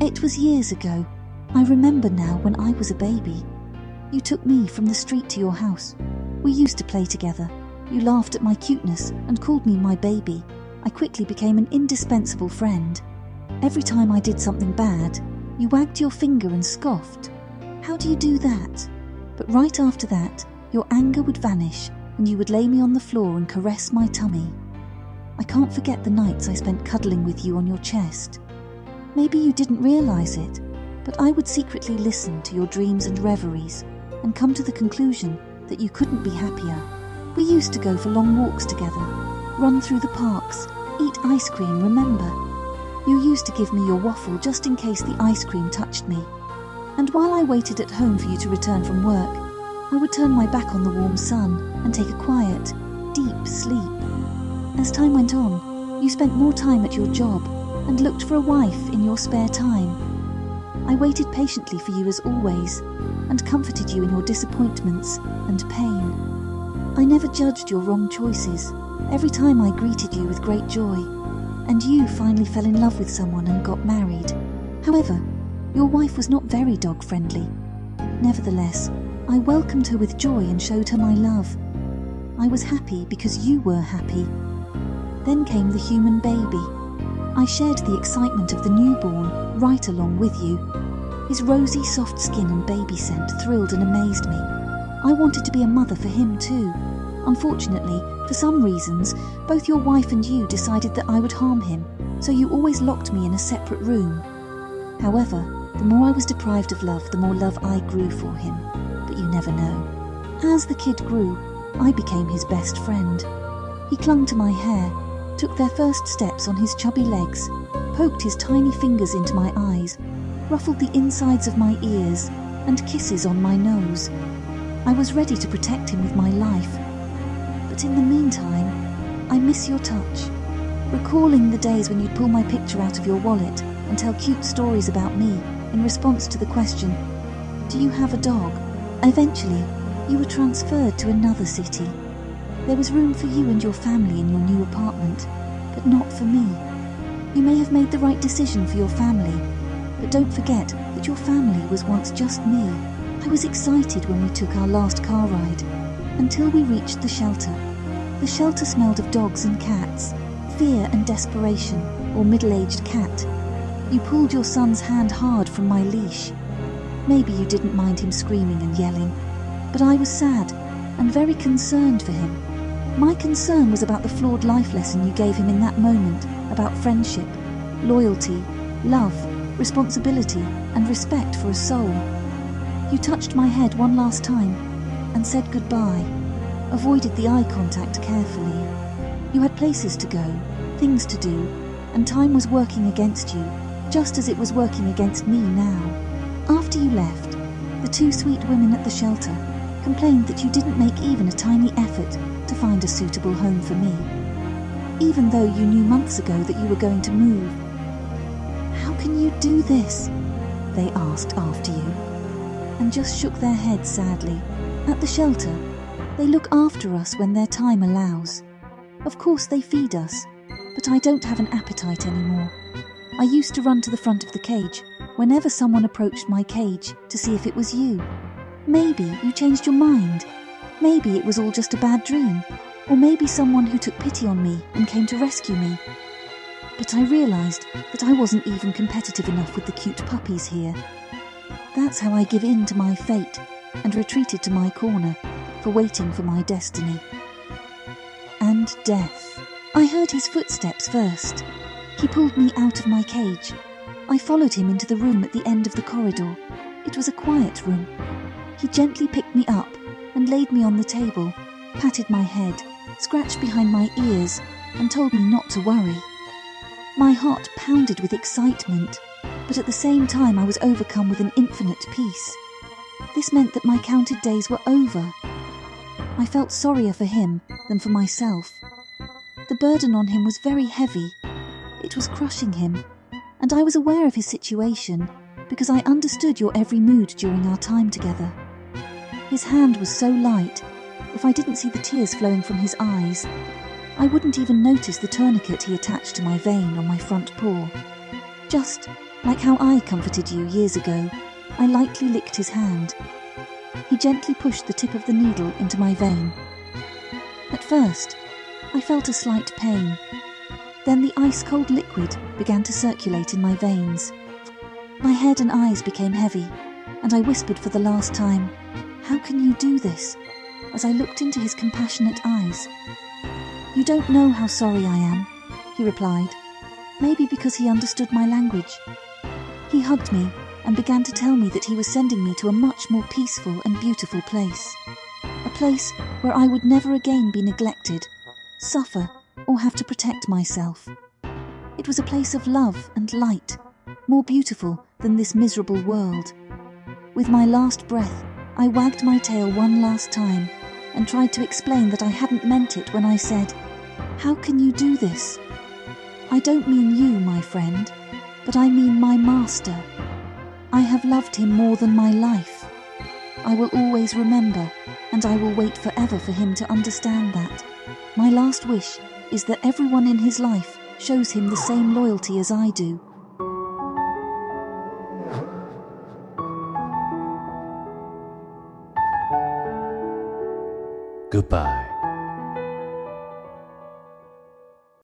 It was years ago. I remember now when I was a baby. You took me from the street to your house. We used to play together. You laughed at my cuteness and called me my baby. I quickly became an indispensable friend. Every time I did something bad, you wagged your finger and scoffed. How do you do that? But right after that, your anger would vanish and you would lay me on the floor and caress my tummy. I can't forget the nights I spent cuddling with you on your chest. Maybe you didn't realise it, but I would secretly listen to your dreams and reveries and come to the conclusion that you couldn't be happier. We used to go for long walks together, run through the parks, eat ice cream, remember? You used to give me your waffle just in case the ice cream touched me. And while I waited at home for you to return from work, I would turn my back on the warm sun and take a quiet, deep sleep. As time went on, you spent more time at your job and looked for a wife in your spare time. I waited patiently for you as always and comforted you in your disappointments and pain. I never judged your wrong choices every time I greeted you with great joy, and you finally fell in love with someone and got married. However, your wife was not very dog-friendly. Nevertheless, I welcomed her with joy and showed her my love. I was happy because you were happy. Then came the human baby. I shared the excitement of the newborn right along with you. His rosy, soft skin and baby scent thrilled and amazed me. I wanted to be a mother for him too. Unfortunately, for some reasons, both your wife and you decided that I would harm him, so you always locked me in a separate room. However, the more I was deprived of love, the more love I grew for him. But you never know. As the kid grew, I became his best friend. He clung to my hair, took their first steps on his chubby legs, poked his tiny fingers into my eyes, ruffled the insides of my ears, and kisses on my nose. I was ready to protect him with my life. But in the meantime, I miss your touch. Recalling the days when you'd pull my picture out of your wallet and tell cute stories about me in response to the question, "Do you have a dog?" Eventually, you were transferred to another city. There was room for you and your family in your new apartment, but not for me. You may have made the right decision for your family, but don't forget that your family was once just me. I was excited when we took our last car ride, until we reached the shelter. The shelter smelled of dogs and cats, fear and desperation, or middle-aged cat. You pulled your son's hand hard from my leash. Maybe you didn't mind him screaming and yelling, but I was sad and very concerned for him. My concern was about the flawed life lesson you gave him in that moment, about friendship, loyalty, love, responsibility, and respect for a soul. You touched my head one last time and said goodbye, avoided the eye contact carefully. You had places to go, things to do, and time was working against you, just as it was working against me now. After you left, the two sweet women at the shelter complained that you didn't make even a tiny effort to find a suitable home for me, even though you knew months ago that you were going to move. "How can you do this?" they asked after you, and just shook their heads sadly. At the shelter, they look after us when their time allows. Of course they feed us, but I don't have an appetite anymore. I used to run to the front of the cage whenever someone approached my cage to see if it was you. Maybe you changed your mind. Maybe it was all just a bad dream, or maybe someone who took pity on me and came to rescue me. But I realised that I wasn't even competitive enough with the cute puppies here. That's how I give in to my fate and retreated to my corner for waiting for my destiny. And death. I heard his footsteps first. He pulled me out of my cage. I followed him into the room at the end of the corridor. It was a quiet room. He gently picked me up and laid me on the table, patted my head, scratched behind my ears, and told me not to worry. My heart pounded with excitement, but at the same time I was overcome with an infinite peace. This meant that my counted days were over. I felt sorrier for him than for myself. The burden on him was very heavy. It was crushing him, and I was aware of his situation because I understood your every mood during our time together. His hand was so light, if I didn't see the tears flowing from his eyes, I wouldn't even notice the tourniquet he attached to my vein on my front paw. Just Like how I comforted you years ago, I lightly licked his hand. He gently pushed the tip of the needle into my vein. At first, I felt a slight pain. Then the ice-cold liquid began to circulate in my veins. My head and eyes became heavy, and I whispered for the last time, "How can you do this?" as I looked into his compassionate eyes. "You don't know how sorry I am," he replied, maybe because he understood my language. He hugged me and began to tell me that he was sending me to a much more peaceful and beautiful place. A place where I would never again be neglected, suffer, or have to protect myself. It was a place of love and light, more beautiful than this miserable world. With my last breath, I wagged my tail one last time and tried to explain that I hadn't meant it when I said, "How can you do this?" "I don't mean you, my friend, but I mean my master. I have loved him more than my life. I will always remember, and I will wait forever for him to understand that. My last wish is that everyone in his life shows him the same loyalty as I do." Goodbye.